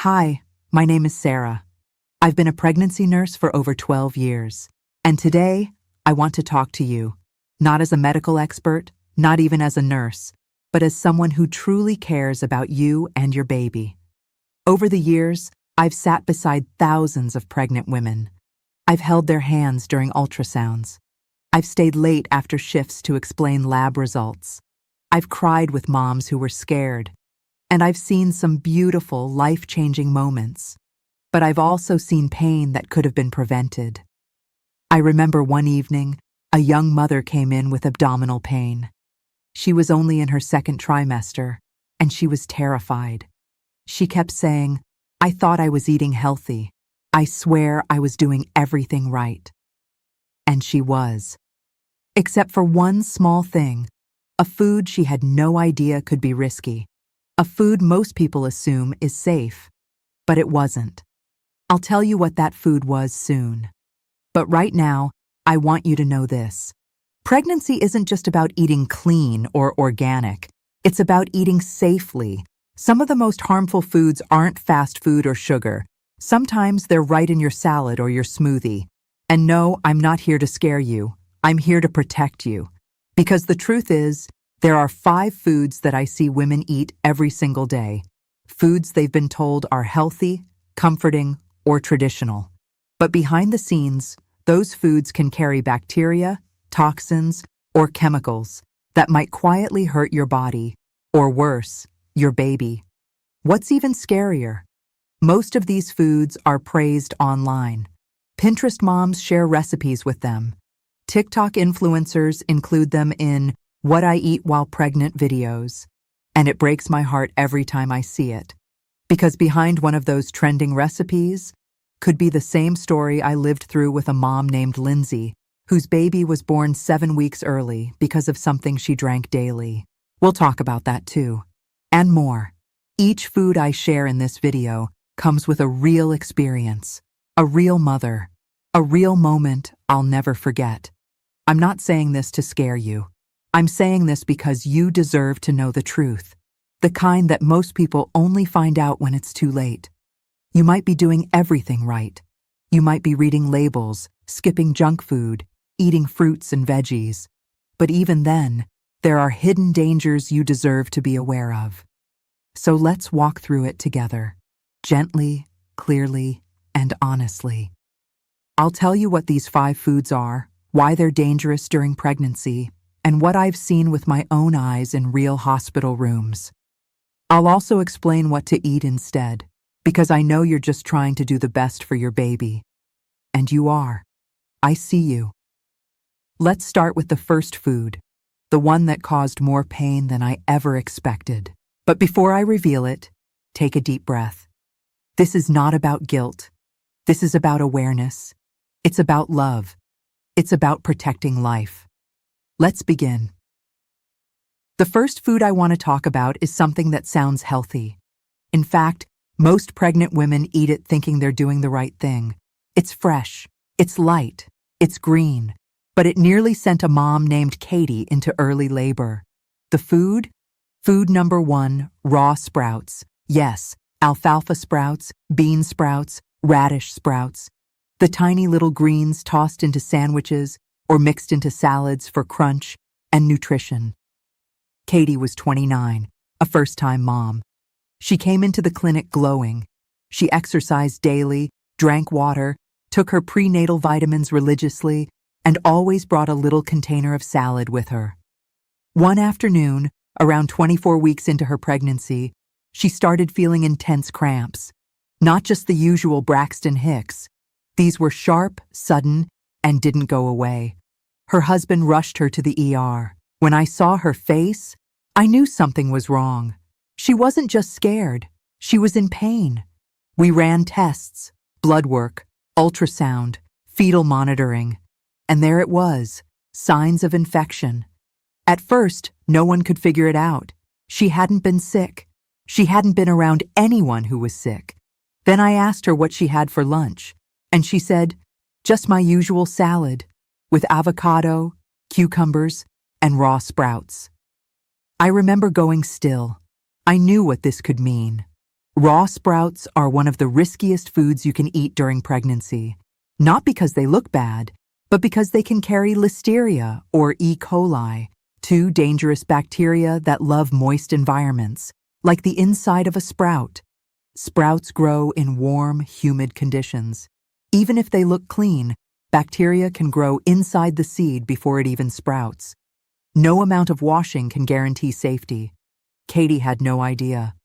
Hi, my name is Sarah. I've been a pregnancy nurse for over 12 years. And today, I want to talk to you, not as a medical expert, not even as a nurse, but as someone who truly cares about you and your baby. Over the years, I've sat beside thousands of pregnant women. I've held their hands during ultrasounds. I've stayed late after shifts to explain lab results. I've cried with moms who were scared. And I've seen some beautiful, life-changing moments. But I've also seen pain that could have been prevented. I remember one evening, a young mother came in with abdominal pain. She was only in her second trimester, and she was terrified. She kept saying, "I thought I was eating healthy. I swear I was doing everything right." And she was. Except for one small thing, a food she had no idea could be risky. A food most people assume is safe, but it wasn't. I'll tell you what that food was soon. But right now, I want you to know this. Pregnancy isn't just about eating clean or organic. It's about eating safely. Some of the most harmful foods aren't fast food or sugar. Sometimes they're right in your salad or your smoothie. And no, I'm not here to scare you. I'm here to protect you. Because the truth is, there are 5 foods that I see women eat every single day. Foods they've been told are healthy, comforting, or traditional. But behind the scenes, those foods can carry bacteria, toxins, or chemicals that might quietly hurt your body, or worse, your baby. What's even scarier? Most of these foods are praised online. Pinterest moms share recipes with them. TikTok influencers include them in "What I Eat While Pregnant" videos. And it breaks my heart every time I see it. Because behind one of those trending recipes could be the same story I lived through with a mom named Lindsay, whose baby was born 7 weeks early because of something she drank daily. We'll talk about that too. And more. Each food I share in this video comes with a real experience, a real mother, a real moment I'll never forget. I'm not saying this to scare you. I'm saying this because you deserve to know the truth, the kind that most people only find out when it's too late. You might be doing everything right. You might be reading labels, skipping junk food, eating fruits and veggies. But even then, there are hidden dangers you deserve to be aware of. So let's walk through it together, gently, clearly, and honestly. I'll tell you what these 5 foods are, why they're dangerous during pregnancy, and what I've seen with my own eyes in real hospital rooms. I'll also explain what to eat instead, because I know you're just trying to do the best for your baby. And you are. I see you. Let's start with the first food, the one that caused more pain than I ever expected. But before I reveal it, take a deep breath. This is not about guilt. This is about awareness. It's about love. It's about protecting life. Let's begin. The first food I want to talk about is something that sounds healthy. In fact, most pregnant women eat it thinking they're doing the right thing. It's fresh, it's light, it's green, but it nearly sent a mom named Katie into early labor. The food? Food number 1, raw sprouts. Yes, alfalfa sprouts, bean sprouts, radish sprouts. The tiny little greens tossed into sandwiches or mixed into salads for crunch and nutrition. Katie was 29, a first-time mom. She came into the clinic glowing. She exercised daily, drank water, took her prenatal vitamins religiously, and always brought a little container of salad with her. One afternoon, around 24 weeks into her pregnancy, she started feeling intense cramps. Not just the usual Braxton Hicks. These were sharp, sudden, and didn't go away. Her husband rushed her to the ER. When I saw her face, I knew something was wrong. She wasn't just scared. She was in pain. We ran tests, blood work, ultrasound, fetal monitoring. And there it was, signs of infection. At first, no one could figure it out. She hadn't been sick. She hadn't been around anyone who was sick. Then I asked her what she had for lunch. And she said, "Just my usual salad, with avocado, cucumbers, and raw sprouts." I remember going still. I knew what this could mean. Raw sprouts are one of the riskiest foods you can eat during pregnancy, not because they look bad, but because they can carry Listeria or E. coli, two dangerous bacteria that love moist environments, like the inside of a sprout. Sprouts grow in warm, humid conditions. Even if they look clean, bacteria can grow inside the seed before it even sprouts. No amount of washing can guarantee safety. Katie had no idea.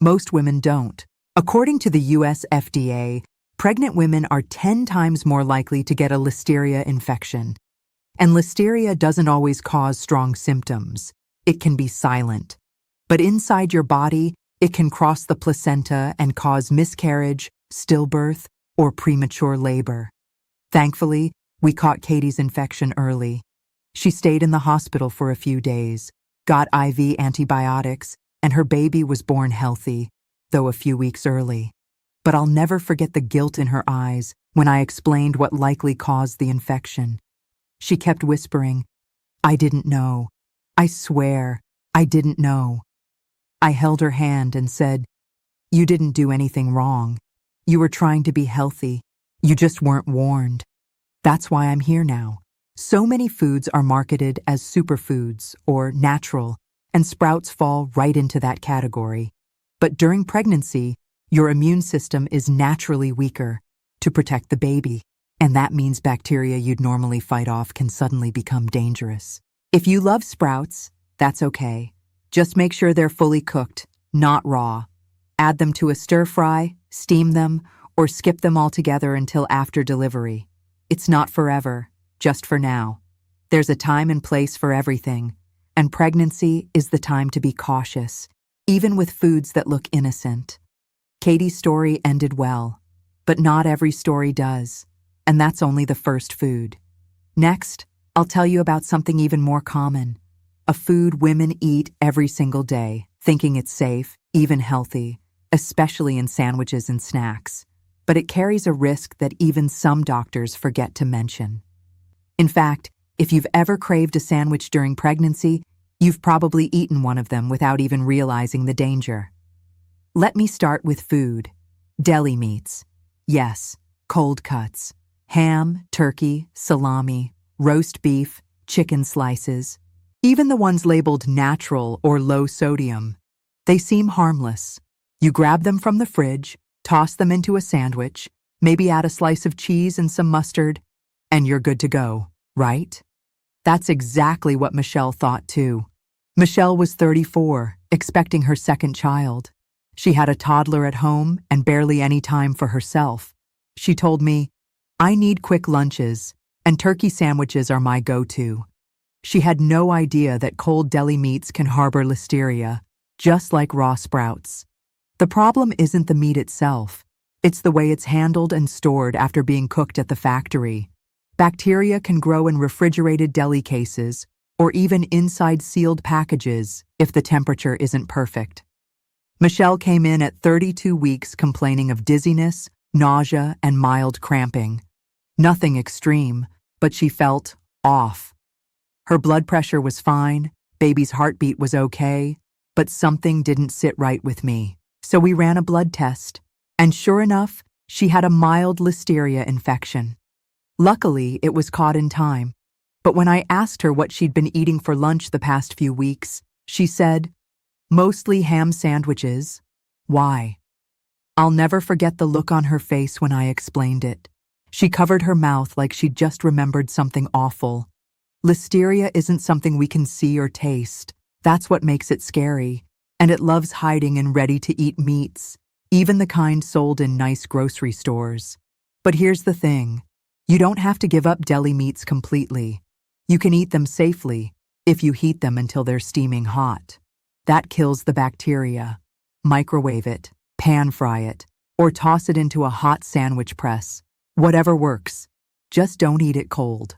Most women don't. According to the US FDA, pregnant women are 10 times more likely to get a Listeria infection. And Listeria doesn't always cause strong symptoms. It can be silent. But inside your body, it can cross the placenta and cause miscarriage, stillbirth, or premature labor. Thankfully, we caught Katie's infection early. She stayed in the hospital for a few days, got IV antibiotics, and her baby was born healthy, though a few weeks early. But I'll never forget the guilt in her eyes when I explained what likely caused the infection. She kept whispering, "I didn't know. I swear, I didn't know." I held her hand and said, "You didn't do anything wrong. You were trying to be healthy. You just weren't warned. That's why I'm here now." So many foods are marketed as superfoods or natural, and sprouts fall right into that category. But during pregnancy, your immune system is naturally weaker to protect the baby, and that means bacteria you'd normally fight off can suddenly become dangerous. If you love sprouts, that's okay. Just make sure they're fully cooked, not raw. Add them to a stir fry, steam them, or skip them altogether until after delivery. It's not forever, just for now. There's a time and place for everything, and pregnancy is the time to be cautious, even with foods that look innocent. Katie's story ended well, but not every story does, and that's only the first food. Next, I'll tell you about something even more common, a food women eat every single day, thinking it's safe, even healthy, especially in sandwiches and snacks. But it carries a risk that even some doctors forget to mention. In fact, if you've ever craved a sandwich during pregnancy, you've probably eaten one of them without even realizing the danger. Let me start with food. Deli meats. Yes, cold cuts. Ham, turkey, salami, roast beef, chicken slices. Even the ones labeled natural or low sodium. They seem harmless. You grab them from the fridge, toss them into a sandwich, maybe add a slice of cheese and some mustard, and you're good to go, right? That's exactly what Michelle thought too. Michelle was 34, expecting her second child. She had a toddler at home and barely any time for herself. She told me, "I need quick lunches, and turkey sandwiches are my go-to." She had no idea that cold deli meats can harbor Listeria, just like raw sprouts. The problem isn't the meat itself. It's the way it's handled and stored after being cooked at the factory. Bacteria can grow in refrigerated deli cases or even inside sealed packages if the temperature isn't perfect. Michelle came in at 32 weeks complaining of dizziness, nausea, and mild cramping. Nothing extreme, but she felt off. Her blood pressure was fine, baby's heartbeat was okay, but something didn't sit right with me. So we ran a blood test, and sure enough, she had a mild Listeria infection. Luckily, it was caught in time, but when I asked her what she'd been eating for lunch the past few weeks, she said, "Mostly ham sandwiches." Why? I'll never forget the look on her face when I explained it. She covered her mouth like she'd just remembered something awful. Listeria isn't something we can see or taste. That's what makes it scary. And it loves hiding in ready-to-eat meats, even the kind sold in nice grocery stores. But here's the thing. You don't have to give up deli meats completely. You can eat them safely if you heat them until they're steaming hot. That kills the bacteria. Microwave it, pan fry it, or toss it into a hot sandwich press. Whatever works. Just don't eat it cold.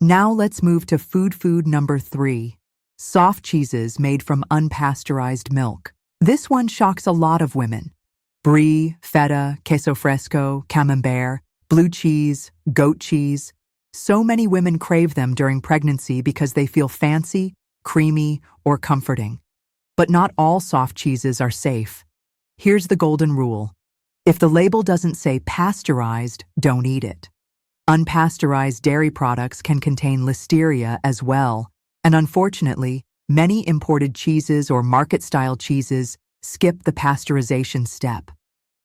Now let's move to food number 3. Soft cheeses made from unpasteurized milk. This one shocks a lot of women. Brie, feta, queso fresco, camembert, blue cheese, goat cheese. So many women crave them during pregnancy because they feel fancy, creamy, or comforting. But not all soft cheeses are safe. Here's the golden rule. If the label doesn't say pasteurized, don't eat it. Unpasteurized dairy products can contain listeria as well, and unfortunately, many imported cheeses or market-style cheeses skip the pasteurization step.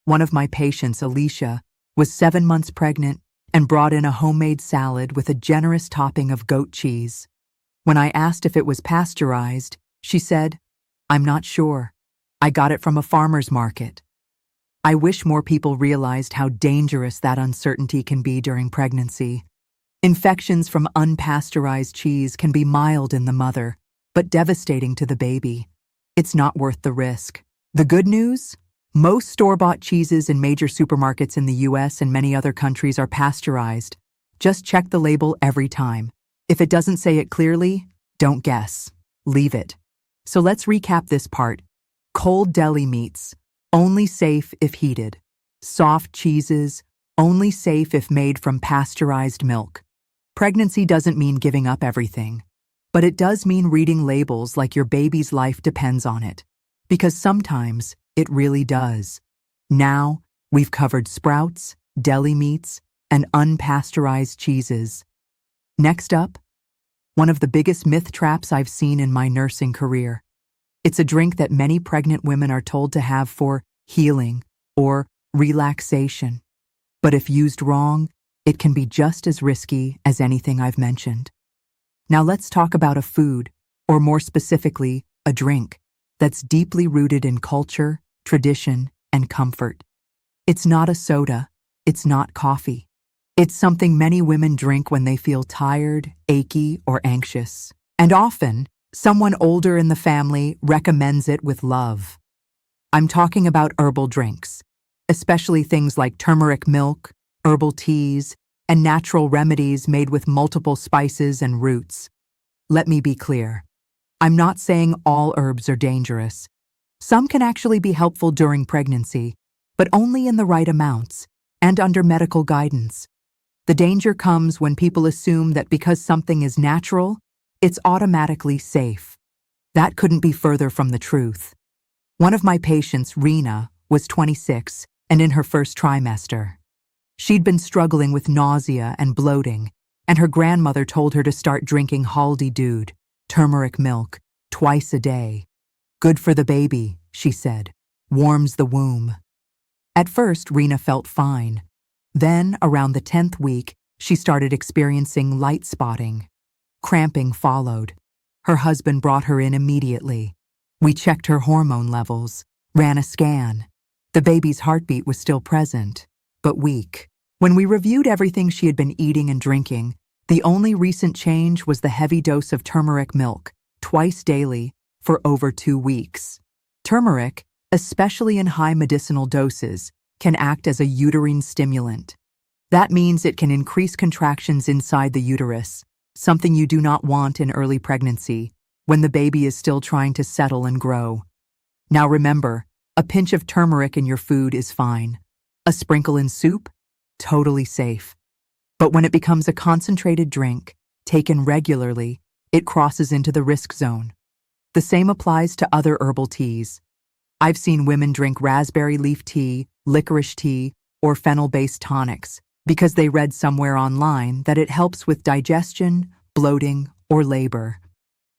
One of my patients, Alicia, was 7 months pregnant and brought in a homemade salad with a generous topping of goat cheese. When I asked if it was pasteurized, she said, "I'm not sure. I got it from a farmer's market." I wish more people realized how dangerous that uncertainty can be during pregnancy. Infections from unpasteurized cheese can be mild in the mother, but devastating to the baby. It's not worth the risk. The good news? Most store-bought cheeses in major supermarkets in the US and many other countries are pasteurized. Just check the label every time. If it doesn't say it clearly, don't guess. Leave it. So let's recap this part. Cold deli meats, only safe if heated. Soft cheeses, only safe if made from pasteurized milk. Pregnancy doesn't mean giving up everything, but it does mean reading labels like your baby's life depends on it. Because sometimes it really does. Now, we've covered sprouts, deli meats, and unpasteurized cheeses. Next up, one of the biggest myth traps I've seen in my nursing career. It's a drink that many pregnant women are told to have for healing or relaxation. But if used wrong, it can be just as risky as anything I've mentioned. Now let's talk about a food, or more specifically, a drink, that's deeply rooted in culture, tradition, and comfort. It's not a soda. It's not coffee. It's something many women drink when they feel tired, achy, or anxious. And often, someone older in the family recommends it with love. I'm talking about herbal drinks, especially things like turmeric milk, herbal teas, and natural remedies made with multiple spices and roots. Let me be clear. I'm not saying all herbs are dangerous. Some can actually be helpful during pregnancy, but only in the right amounts and under medical guidance. The danger comes when people assume that because something is natural, it's automatically safe. That couldn't be further from the truth. One of my patients, Rena, was 26 and in her first trimester. She'd been struggling with nausea and bloating, and her grandmother told her to start drinking Haldi Dood, turmeric milk, twice a day. Good for the baby, she said. Warms the womb. At first, Rena felt fine. Then, around the 10th week, she started experiencing light spotting. Cramping followed. Her husband brought her in immediately. We checked her hormone levels, ran a scan. The baby's heartbeat was still present, but weak. When we reviewed everything she had been eating and drinking, the only recent change was the heavy dose of turmeric milk, twice daily, for over 2 weeks. Turmeric, especially in high medicinal doses, can act as a uterine stimulant. That means it can increase contractions inside the uterus, something you do not want in early pregnancy, when the baby is still trying to settle and grow. Now remember, a pinch of turmeric in your food is fine. A sprinkle in soup? Totally safe. But when it becomes a concentrated drink, taken regularly, it crosses into the risk zone. The same applies to other herbal teas. I've seen women drink raspberry leaf tea, licorice tea, or fennel-based tonics because they read somewhere online that it helps with digestion, bloating, or labor.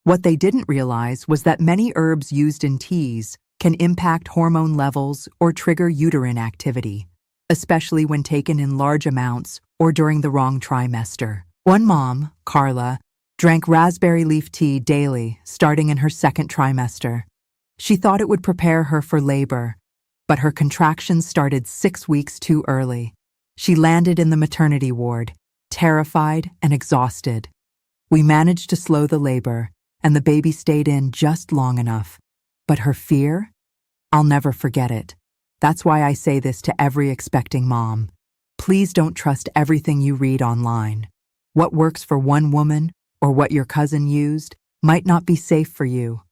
What they didn't realize was that many herbs used in teas can impact hormone levels or trigger uterine activity, especially when taken in large amounts or during the wrong trimester. One mom, Carla, drank raspberry leaf tea daily starting in her 2nd trimester. She thought it would prepare her for labor, but her contractions started 6 weeks too early. She landed in the maternity ward, terrified and exhausted. We managed to slow the labor, and the baby stayed in just long enough. But her fear? I'll never forget it. That's why I say this to every expecting mom. Please don't trust everything you read online. What works for one woman, or what your cousin used, might not be safe for you.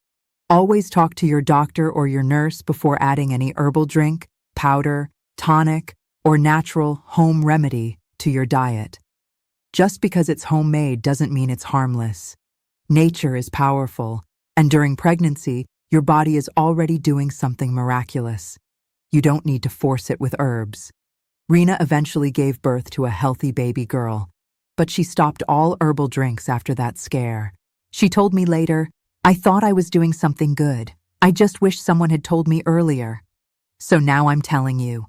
Always talk to your doctor or your nurse before adding any herbal drink, powder, tonic, or natural home remedy to your diet. Just because it's homemade doesn't mean it's harmless. Nature is powerful, and during pregnancy, your body is already doing something miraculous. You don't need to force it with herbs. Rena eventually gave birth to a healthy baby girl, but she stopped all herbal drinks after that scare. She told me later, "I thought I was doing something good. I just wish someone had told me earlier." So now I'm telling you,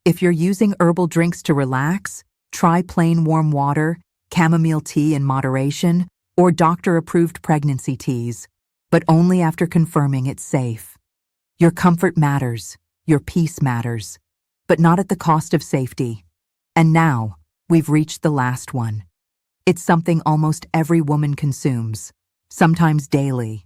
if you're using herbal drinks to relax, try plain warm water, chamomile tea in moderation, or doctor-approved pregnancy teas, but only after confirming it's safe. Your comfort matters, your peace matters, but not at the cost of safety. And now, we've reached the last one. It's something almost every woman consumes, sometimes daily.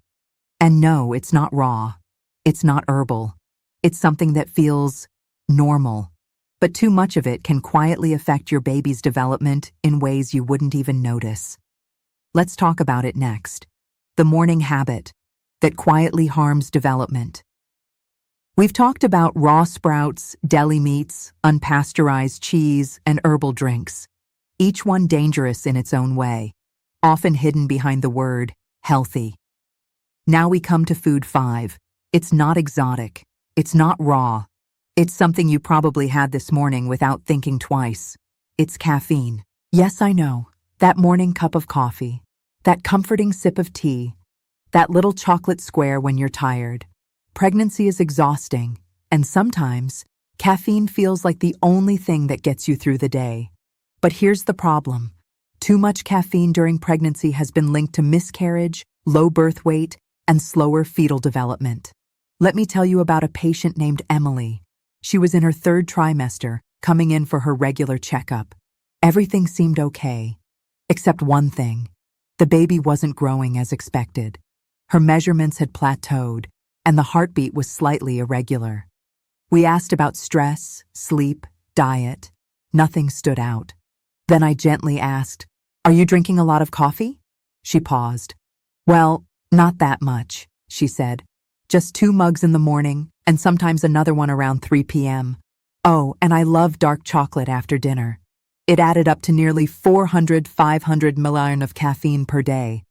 And no, it's not raw. It's not herbal. It's something that feels normal. But too much of it can quietly affect your baby's development in ways you wouldn't even notice. Let's talk about it next. The morning habit that quietly harms development. We've talked about raw sprouts, deli meats, unpasteurized cheese, and herbal drinks, each one dangerous in its own way, often hidden behind the word healthy. Now we come to food 5. It's not exotic. It's not raw. It's something you probably had this morning without thinking twice. It's caffeine. Yes, I know. That morning cup of coffee. That comforting sip of tea. That little chocolate square when you're tired. Pregnancy is exhausting, and sometimes caffeine feels like the only thing that gets you through the day. But here's the problem. Too much caffeine during pregnancy has been linked to miscarriage, low birth weight, and slower fetal development. Let me tell you about a patient named Emily. She was in her 3rd trimester, coming in for her regular checkup. Everything seemed okay, except one thing. The baby wasn't growing as expected. Her measurements had plateaued, and the heartbeat was slightly irregular. We asked about stress, sleep, diet. Nothing stood out. Then I gently asked, "Are you drinking a lot of coffee?" She paused. "Well, not that much," she said. "Just 2 mugs in the morning, and sometimes another one around 3 p.m. Oh, and I love dark chocolate after dinner." It added up to nearly 500 milliliters of caffeine per day.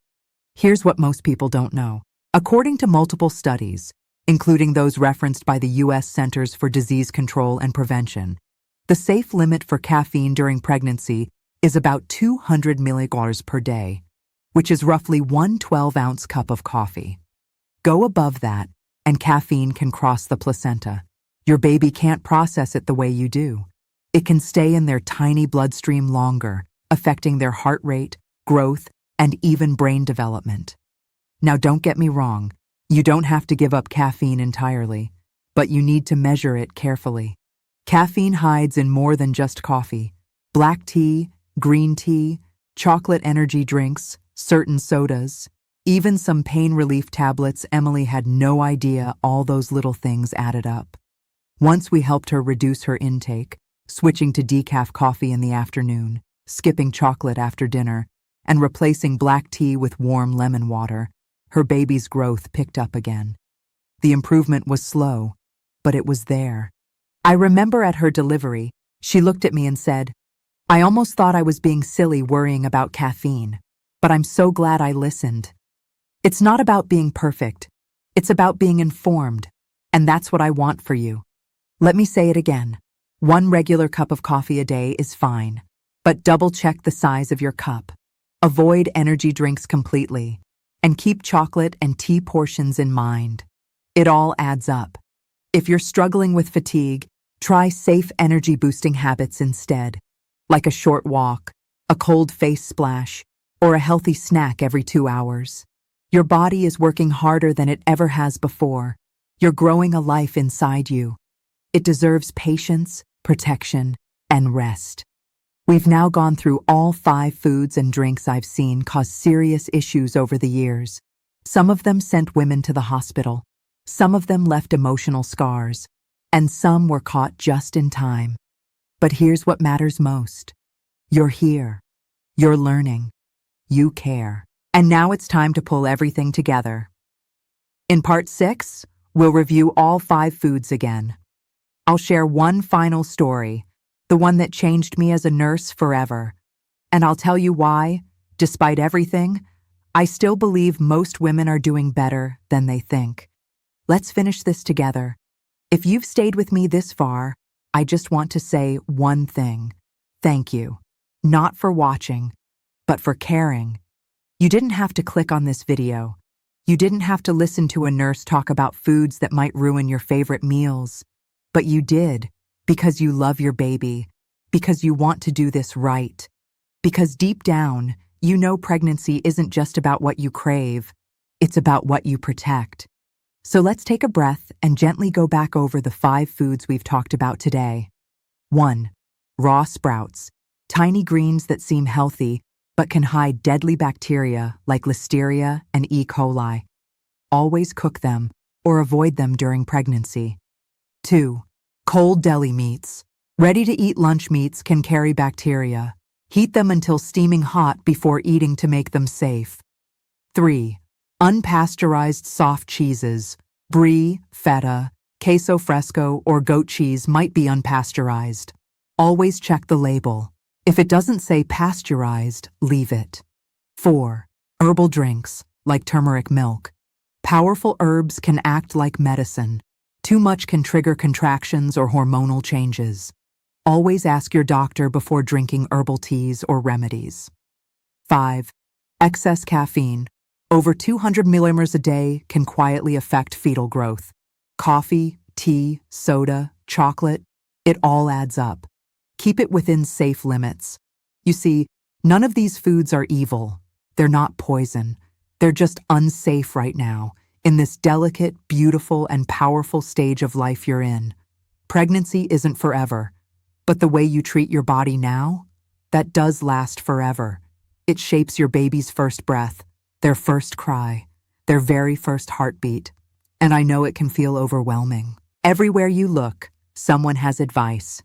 Here's what most people don't know. According to multiple studies, including those referenced by the U.S. Centers for Disease Control and Prevention, the safe limit for caffeine during pregnancy is about 200 milligrams per day, which is roughly 1 12-ounce cup of coffee. Go above that, and caffeine can cross the placenta. Your baby can't process it the way you do. It can stay in their tiny bloodstream longer, affecting their heart rate, growth, and even brain development. Now don't get me wrong, you don't have to give up caffeine entirely, but you need to measure it carefully. Caffeine hides in more than just coffee. Black tea, green tea, chocolate energy drinks, certain sodas, even some pain relief tablets. Emily had no idea all those little things added up. Once we helped her reduce her intake, switching to decaf coffee in the afternoon, skipping chocolate after dinner, and replacing black tea with warm lemon water, her baby's growth picked up again. The improvement was slow, but it was there. I remember at her delivery, she looked at me and said, "I almost thought I was being silly worrying about caffeine, but I'm so glad I listened." It's not about being perfect. It's about being informed, and that's what I want for you. Let me say it again. 1 regular cup of coffee a day is fine, but double-check the size of your cup. Avoid energy drinks completely, and keep chocolate and tea portions in mind. It all adds up. If you're struggling with fatigue, try safe energy-boosting habits instead, like a short walk, a cold face splash, or a healthy snack every 2 hours. Your body is working harder than it ever has before. You're growing a life inside you. It deserves patience, protection, and rest. We've now gone through all 5 foods and drinks I've seen cause serious issues over the years. Some of them sent women to the hospital. Some of them left emotional scars. And some were caught just in time. But here's what matters most. You're here. You're learning. You care. And now it's time to pull everything together. In part 6, we'll review all 5 foods again. I'll share one final story, the one that changed me as a nurse forever. And I'll tell you why, despite everything, I still believe most women are doing better than they think. Let's finish this together. If you've stayed with me this far, I just want to say one thing. Thank you. Not for watching, but for caring. You didn't have to click on this video. You didn't have to listen to a nurse talk about foods that might ruin your favorite meals. But you did, because you love your baby, because you want to do this right. Because deep down, you know pregnancy isn't just about what you crave, it's about what you protect. So let's take a breath and gently go back over the 5 foods we've talked about today. 1. Raw sprouts, tiny greens that seem healthy, but can hide deadly bacteria like Listeria and E. coli. Always cook them or avoid them during pregnancy. 2. Cold deli meats. Ready-to-eat lunch meats can carry bacteria. Heat them until steaming hot before eating to make them safe. 3. Unpasteurized soft cheeses. Brie, feta, queso fresco, or goat cheese might be unpasteurized. Always check the label. If it doesn't say pasteurized, leave it. 4. Herbal drinks, like turmeric milk. Powerful herbs can act like medicine. Too much can trigger contractions or hormonal changes. Always ask your doctor before drinking herbal teas or remedies. 5. Excess caffeine. Over 200 milligrams a day can quietly affect fetal growth. Coffee, tea, soda, chocolate, it all adds up. Keep it within safe limits. You see, none of these foods are evil. They're not poison. They're just unsafe right now, in this delicate, beautiful, and powerful stage of life you're in. Pregnancy isn't forever, but the way you treat your body now, that does last forever. It shapes your baby's first breath, their first cry, their very first heartbeat. And I know it can feel overwhelming. Everywhere you look, someone has advice.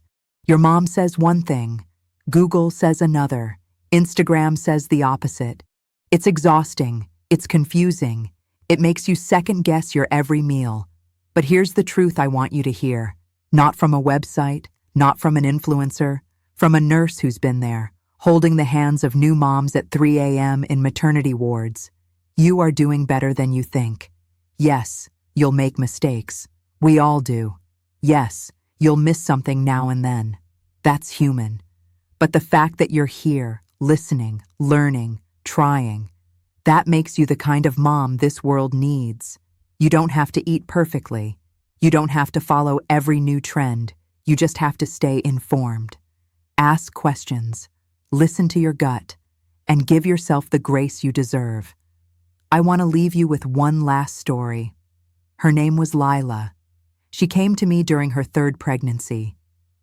Your mom says one thing, Google says another, Instagram says the opposite. It's exhausting, it's confusing, it makes you second-guess your every meal. But here's the truth I want you to hear. Not from a website, not from an influencer, from a nurse who's been there, holding the hands of new moms at 3 a.m. in maternity wards. You are doing better than you think. Yes, you'll make mistakes. We all do. Yes, you'll miss something now and then. That's human. But the fact that you're here, listening, learning, trying, that makes you the kind of mom this world needs. You don't have to eat perfectly. You don't have to follow every new trend. You just have to stay informed. Ask questions, listen to your gut, and give yourself the grace you deserve. I want to leave you with one last story. Her name was Lila. She came to me during her 3rd pregnancy,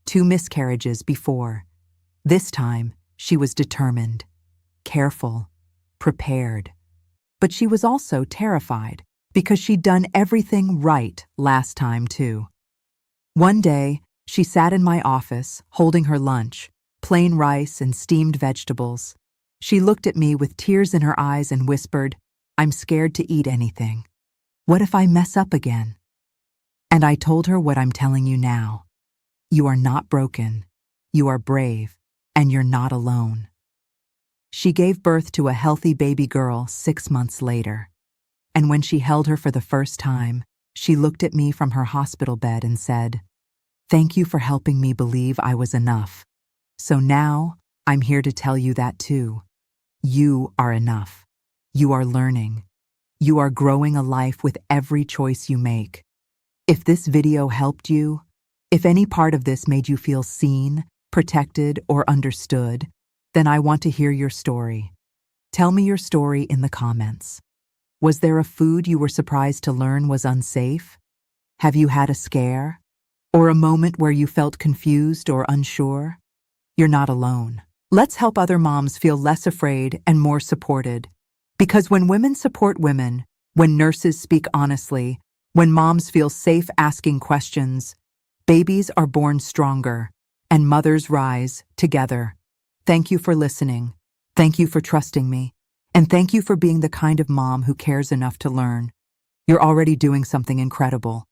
2 miscarriages before. This time, she was determined, careful, prepared. But she was also terrified because she'd done everything right last time too. One day, she sat in my office, holding her lunch, plain rice and steamed vegetables. She looked at me with tears in her eyes and whispered, "I'm scared to eat anything. What if I mess up again?" And I told her what I'm telling you now. You are not broken, you are brave, and you're not alone. She gave birth to a healthy baby girl 6 months later. And when she held her for the first time, she looked at me from her hospital bed and said, "Thank you for helping me believe I was enough. So now, I'm here to tell you that too. You are enough. You are learning. You are growing a life with every choice you make." If this video helped you, if any part of this made you feel seen, protected, or understood, then I want to hear your story. Tell me your story in the comments. Was there a food you were surprised to learn was unsafe? Have you had a scare? Or a moment where you felt confused or unsure? You're not alone. Let's help other moms feel less afraid and more supported. Because when women support women, when nurses speak honestly, when moms feel safe asking questions, babies are born stronger and mothers rise together. Thank you for listening. Thank you for trusting me. And thank you for being the kind of mom who cares enough to learn. You're already doing something incredible.